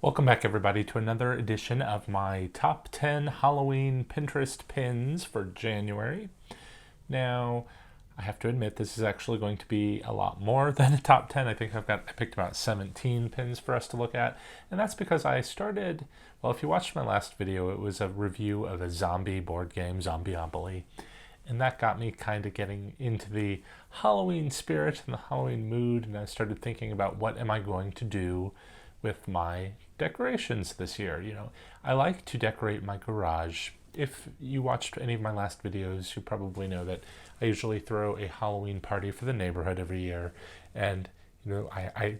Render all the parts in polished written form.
Welcome back, everybody, to another edition of my top 10 Halloween Pinterest pins for January. Now, I have to admit, this is actually going to be a lot more than a top 10. I think I picked about 17 pins for us to look at, and that's because I started, well, if you watched my last video, it was a review of a zombie board game, Zombieopoly, and that got me kind of getting into the Halloween spirit and the Halloween mood, and I started thinking about what am I going to do with my decorations this year. I like to decorate my garage. If you watched any of my last videos, you probably know that I usually throw a Halloween party for the neighborhood every year, and I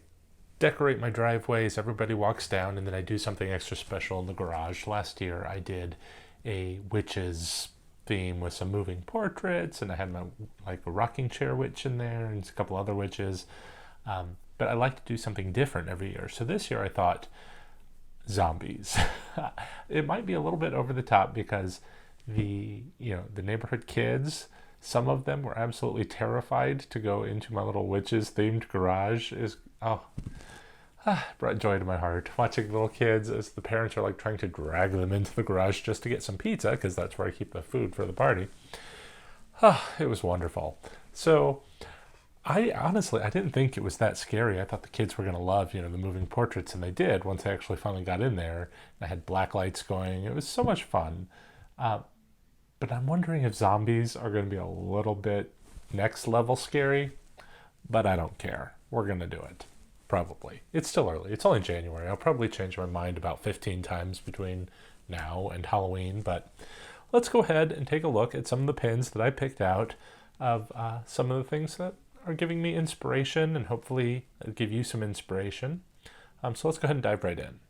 decorate my driveway as everybody walks down, and then I do something extra special in the garage. Last year I did a witches theme with some moving portraits, and I had a rocking chair witch in there and a couple other witches. But I like to do something different every year. So this year I thought zombies. It might be a little bit over the top because the neighborhood kids, some of them were absolutely terrified to go into my little witches themed garage. Brought joy to my heart watching little kids as the parents are like trying to drag them into the garage just to get some pizza, because that's where I keep the food for the party. It was wonderful. So I didn't think it was that scary. I thought the kids were going to love, the moving portraits, and they did once I actually finally got in there. I had black lights going. It was so much fun. But I'm wondering if zombies are going to be a little bit next level scary, but I don't care. We're going to do it. Probably. It's still early. It's only January. I'll probably change my mind about 15 times between now and Halloween, but let's go ahead and take a look at some of the pins that I picked out of some of the things that are giving me inspiration and hopefully give you some inspiration. So let's go ahead and dive right in.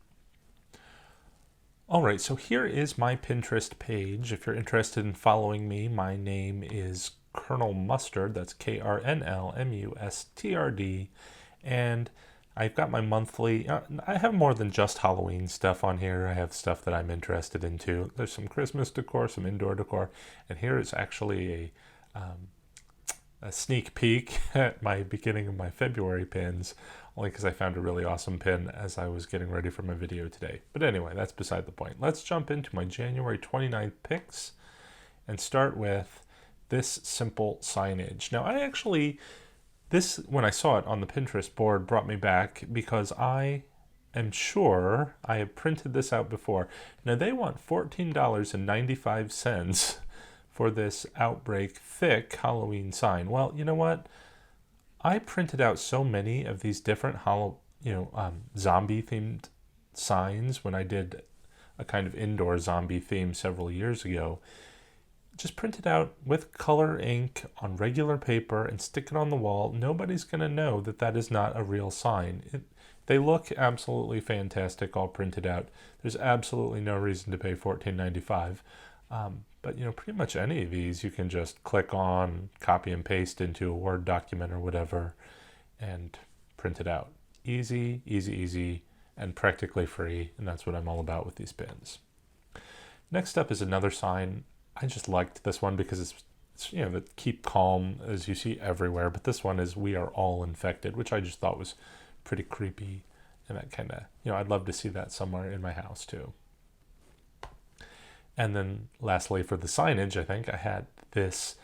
All right, so here is my Pinterest page. If you're interested in following me, my name is Colonel Mustard. That's KRNLMUSTRD. And I've got my monthly, I have more than just Halloween stuff on here. I have stuff that I'm interested in too. There's some Christmas decor, some indoor decor, and here is actually a sneak peek at my beginning of my February pins, only because I found a really awesome pin as I was getting ready for my video today. But anyway, that's beside the point. Let's jump into my January 29th picks and start with this simple signage. Now, when I saw it on the Pinterest board, brought me back because I am sure I have printed this out before. Now, they want $14.95 for this Outbreak thick Halloween sign. Well, you know what? I printed out so many of these different zombie themed signs when I did a kind of indoor zombie theme several years ago. Just print it out with color ink on regular paper and stick it on the wall. Nobody's going to know that that is not a real sign. They look absolutely fantastic all printed out. There's absolutely no reason to pay $14.95. But pretty much any of these you can just click on, copy and paste into a Word document or whatever, and print it out. Easy, easy, easy, and practically free, and that's what I'm all about with these pins. Next up is another sign. I just liked this one because it's the keep calm, as you see everywhere, but this one is "We are all infected," which I just thought was pretty creepy, and that kind of, I'd love to see that somewhere in my house too. And then lastly, for the signage, I think I had this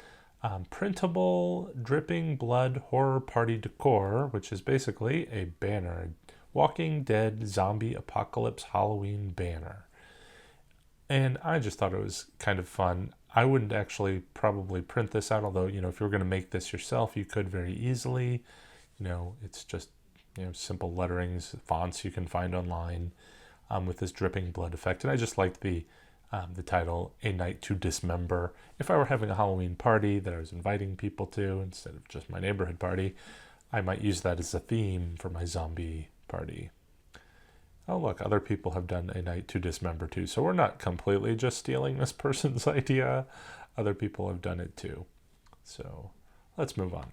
printable dripping blood horror party decor, which is basically a banner, Walking Dead Zombie Apocalypse Halloween banner. And I just thought it was kind of fun. I wouldn't actually probably print this out, although, if you were going to make this yourself, you could very easily. It's just, simple letterings, fonts you can find online with this dripping blood effect. And I just liked the title, A Night to Dismember. If I were having a Halloween party that I was inviting people to instead of just my neighborhood party, I might use that as a theme for my zombie party. Oh, look, other people have done A Night to Dismember too. So we're not completely just stealing this person's idea. Other people have done it too. So let's move on.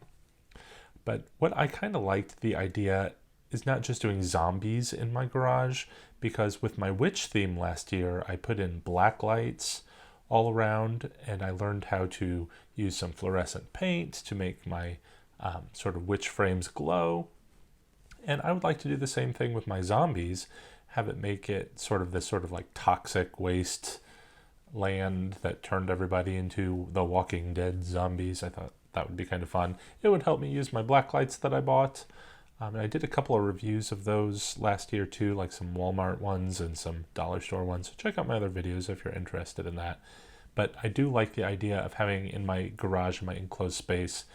But what I kind of liked the idea is not just doing zombies in my garage, because with my witch theme last year, I put in black lights all around, and I learned how to use some fluorescent paint to make my sort of witch frames glow. And I would like to do the same thing with my zombies, have it make it sort of this sort of like toxic waste land that turned everybody into the Walking Dead zombies. I thought that would be kind of fun. It would help me use my black lights that I bought. And I did a couple of reviews of those last year too, like some Walmart ones and some dollar store ones. So check out my other videos if you're interested in that. But I do like the idea of having in my garage, in my enclosed space,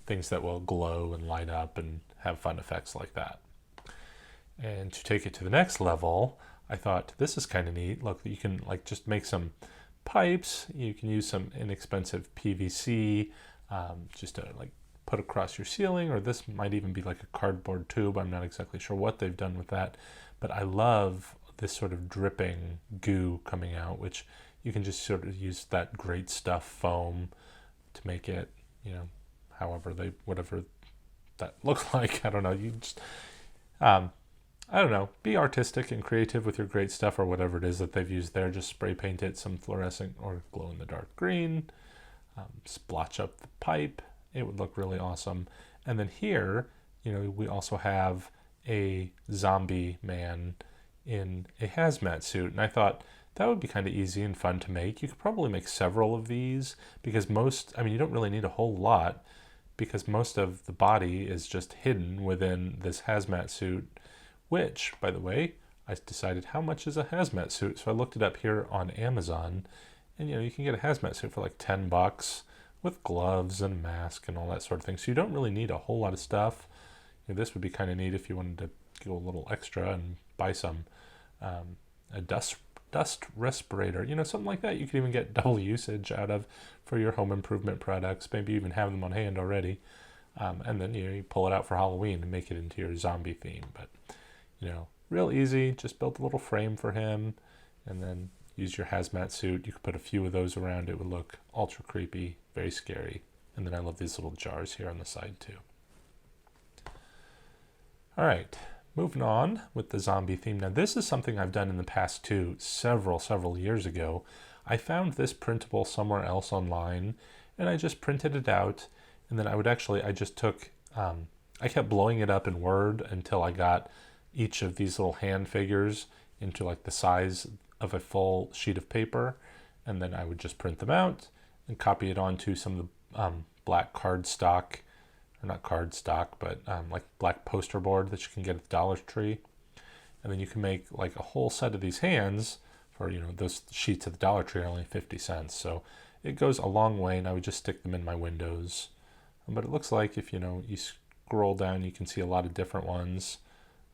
things that will glow and light up and have fun effects like that. And to take it to the next level, I thought this is kind of neat. Look, you can like just make some pipes. You can use some inexpensive PVC just to like put across your ceiling, or this might even be like a cardboard tube. I'm not exactly sure what they've done with that, but I love this sort of dripping goo coming out, which you can just sort of use that great stuff foam to make it, whatever that looks like. I don't know. You just, I don't know, be artistic and creative with your great stuff or whatever it is that they've used there. Just spray paint it some fluorescent or glow in the dark green, splotch up the pipe. It would look really awesome. And then here, we also have a zombie man in a hazmat suit. And I thought that would be kind of easy and fun to make. You could probably make several of these because you don't really need a whole lot because most of the body is just hidden within this hazmat suit, which, by the way, I decided how much is a hazmat suit. So I looked it up here on Amazon, and you can get a hazmat suit for like $10 with gloves and a mask and all that sort of thing. So you don't really need a whole lot of stuff. This would be kind of neat if you wanted to go a little extra and buy some a dust respirator, something like that. You could even get double usage out of for your home improvement products. Maybe even have them on hand already, and then you pull it out for Halloween and make it into your zombie theme. But real easy. Just build a little frame for him, and then use your hazmat suit. You could put a few of those around. It would look ultra creepy, very scary. And then I love these little jars here on the side too. All right, moving on with the zombie theme. Now this is something I've done in the past too, several years ago. I found this printable somewhere else online, and I just printed it out. And then I just took, I kept blowing it up in Word until I got each of these little hand figures into like the size of a full sheet of paper, and then I would just print them out and copy it onto some of the black cardstock, or not cardstock, but like black poster board that you can get at the Dollar Tree. And then you can make like a whole set of these hands for, those sheets at the Dollar Tree are only 50 cents. So it goes a long way, and I would just stick them in my windows. But it looks like if, you scroll down, you can see a lot of different ones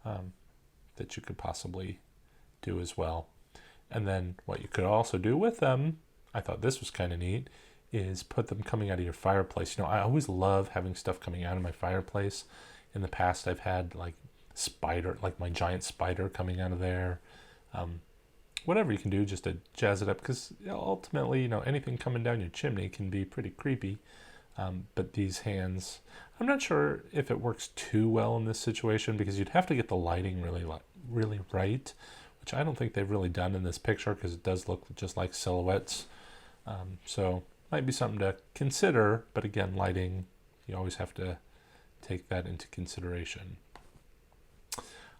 that you could possibly do as well. And then what you could also do with them, I thought this was kind of neat, is put them coming out of your fireplace. I always love having stuff coming out of my fireplace. In the past, I've had like my giant spider coming out of there. Whatever you can do just to jazz it up, because ultimately, anything coming down your chimney can be pretty creepy. But these hands, I'm not sure if it works too well in this situation, because you'd have to get the lighting really right, which I don't think they've really done in this picture, because it does look just like silhouettes. So might be something to consider, but again, lighting, you always have to take that into consideration.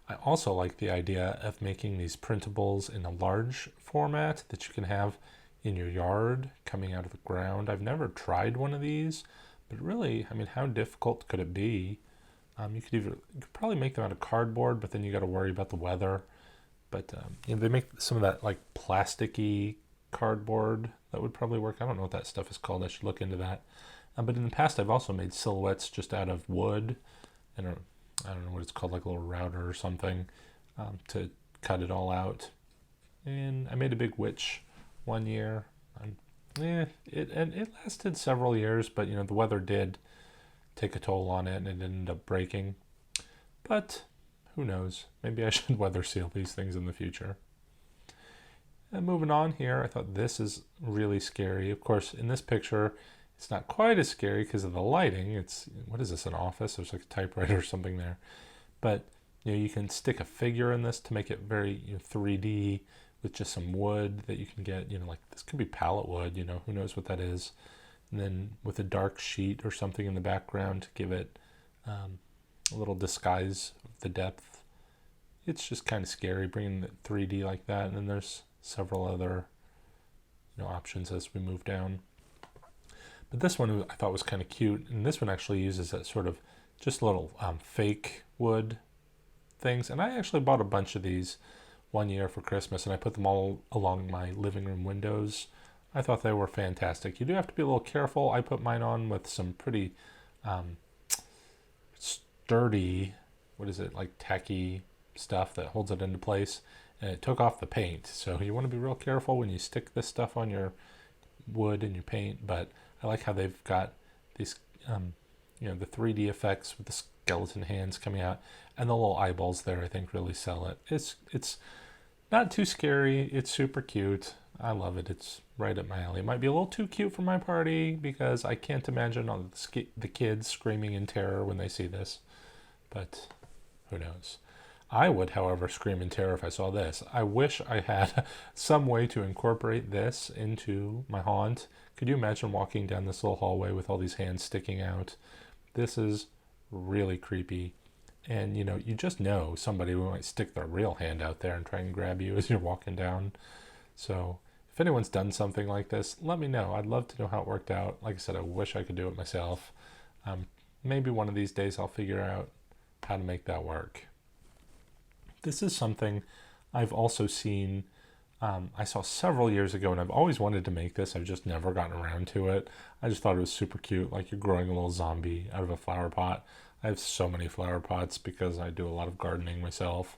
I also like the idea of making these printables in a large format that you can have in your yard coming out of the ground. I've never tried one of these, but really, how difficult could it be? You could probably make them out of cardboard, but then you got to worry about the weather. But they make some of that like plasticky cardboard that would probably work. I don't know what that stuff is called. I should look into that. But in the past, I've also made silhouettes just out of wood, and I don't know what it's called, like a little router or something, to cut it all out. And I made a big witch one year. It lasted several years, but the weather did take a toll on it, and it ended up breaking. But who knows? Maybe I should weather seal these things in the future. And moving on here, I thought this is really scary. Of course, in this picture, it's not quite as scary because of the lighting. What is this, an office? There's like a typewriter or something there. But you can stick a figure in this to make it very 3D with just some wood that you can get. Like this could be pallet wood. Who knows what that is. And then with a dark sheet or something in the background to give it a little disguise of the depth. it's just kind of scary bringing the 3D like that. And then there's several other options as we move down. But this one I thought was kind of cute, and this one actually uses that sort of just little fake wood things. And I actually bought a bunch of these one year for Christmas, and I put them all along my living room windows. I thought they were fantastic. You do have to be a little careful. I put mine on with some pretty sturdy, like tacky stuff that holds it into place, and it took off the paint. So you want to be real careful when you stick this stuff on your wood and your paint. But I like how they've got these, the 3D effects with the skeleton hands coming out, and the little eyeballs there, I think, really sell it. It's not too scary. It's super cute. I love it. It's right up my alley. It might be a little too cute for my party because I can't imagine all the kids screaming in terror when they see this. But who knows? I would, however, scream in terror if I saw this. I wish I had some way to incorporate this into my haunt. Could you imagine walking down this little hallway with all these hands sticking out? This is really creepy. And, you just know somebody might stick their real hand out there and try and grab you as you're walking down. So if anyone's done something like this, let me know. I'd love to know how it worked out. Like I said, I wish I could do it myself. Maybe one of these days I'll figure out how to make that work. This is something I've also seen, I saw several years ago, and I've always wanted to make this. I've just never gotten around to it. I just thought it was super cute, like you're growing a little zombie out of a flower pot. I have so many flower pots because I do a lot of gardening myself.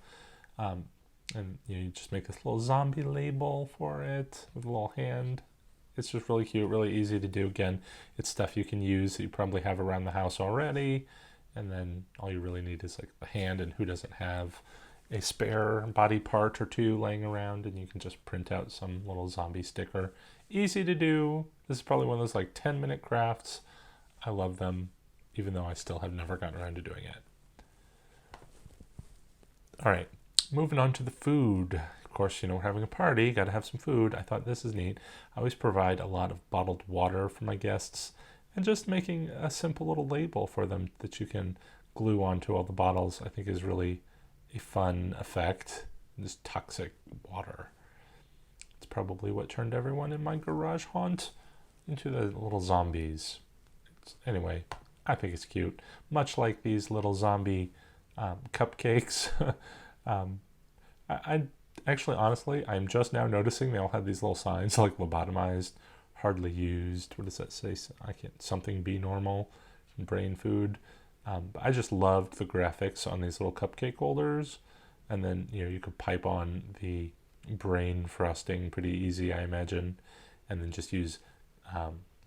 And you just make this little zombie label for it with a little hand. It's just really cute, really easy to do. Again, it's stuff you can use that you probably have around the house already. And then all you really need is like the hand, and who doesn't have a spare body part or two laying around, and you can just print out some little zombie sticker. Easy to do. This is probably one of those like 10-minute crafts. I love them, even though I still have never gotten around to doing it. All right, moving on to the food. Of course, we're having a party, got to have some food. I thought this is neat. I always provide a lot of bottled water for my guests, and just making a simple little label for them that you can glue onto all the bottles, I think is really a fun effect. This toxic water. It's probably what turned everyone in my garage haunt into the little zombies. Anyway, I think it's cute. Much like these little zombie cupcakes. I actually, honestly, I'm just now noticing they all have these little signs like lobotomized, hardly used. What does that say? Something be normal, brain food. But I just loved the graphics on these little cupcake holders, and then you could pipe on the brain frosting pretty easy, I imagine, and then just use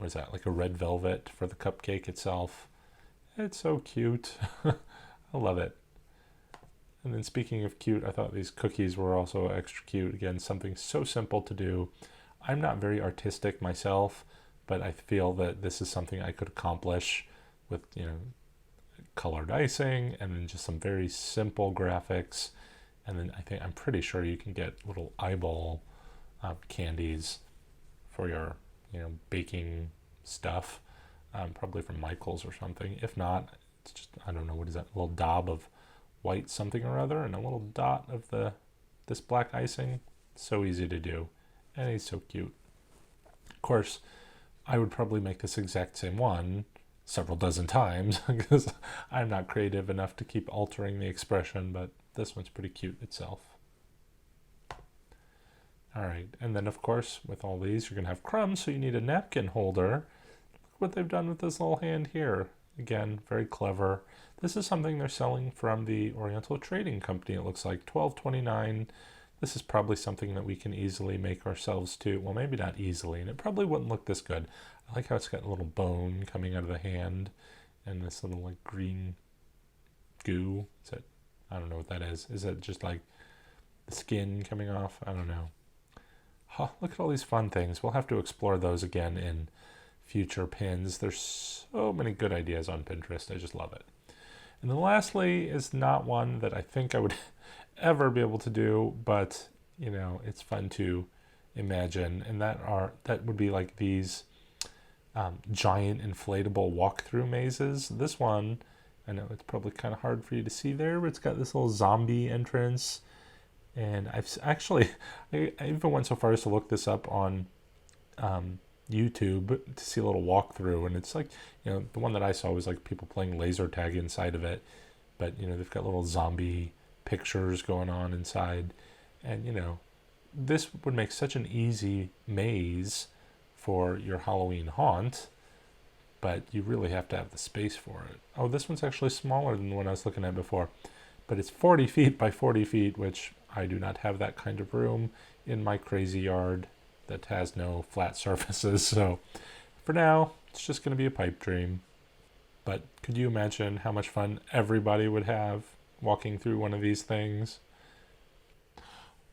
like a red velvet for the cupcake itself. It's so cute. I love it. And then speaking of cute, I thought these cookies were also extra cute. Again, something so simple to do. I'm not very artistic myself, but I feel that this is something I could accomplish with colored icing, and then just some very simple graphics. And then I'm pretty sure you can get little eyeball candies for your baking stuff, probably from Michael's or something. If not, it's just, I don't know, what is that, a little daub of white something or other and a little dot of this black icing. So easy to do, and he's so cute. Of course, I would probably make this exact same one several dozen times because I'm not creative enough to keep altering the expression, but this one's pretty cute itself. All right, and then of course with all these you're gonna have crumbs, so you need a napkin holder. Look what they've done with this little hand here. Again, very clever. This is something they're selling from the Oriental Trading Company. It looks like $12.29. This is probably something that we can easily make ourselves too. Well, maybe not easily, and it probably wouldn't look this good. I like how it's got a little bone coming out of the hand and this little like green goo. I don't know what that is. Is that just like the skin coming off? I don't know. Oh, look at all these fun things. We'll have to explore those again in future pins. There's so many good ideas on Pinterest. I just love it. And then lastly is not one that I think I would ever be able to do, but it's fun to imagine. And that would be like these giant inflatable walkthrough mazes. This one I know it's probably kind of hard for you to see there, but it's got this little zombie entrance. And actually, I even went so far as to look this up on YouTube to see a little walkthrough, and it's like, the one that I saw was like people playing laser tag inside of it, but they've got little zombie pictures going on inside, and this would make such an easy maze for your Halloween haunt, but you really have to have the space for it. Oh, this one's actually smaller than the one I was looking at before, but it's 40 feet by 40 feet, which I do not have that kind of room in my crazy yard that has no flat surfaces. So for now, it's just going to be a pipe dream. But could you imagine how much fun everybody would have walking through one of these things?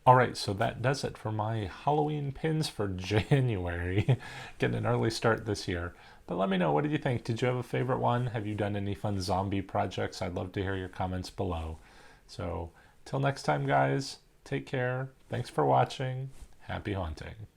All right, so that does it for my Halloween pins for January. Getting an early start this year. But let me know, what did you think? Did you have a favorite one? Have you done any fun zombie projects? I'd love to hear your comments below. So till next time, guys, take care. Thanks for watching. Happy haunting.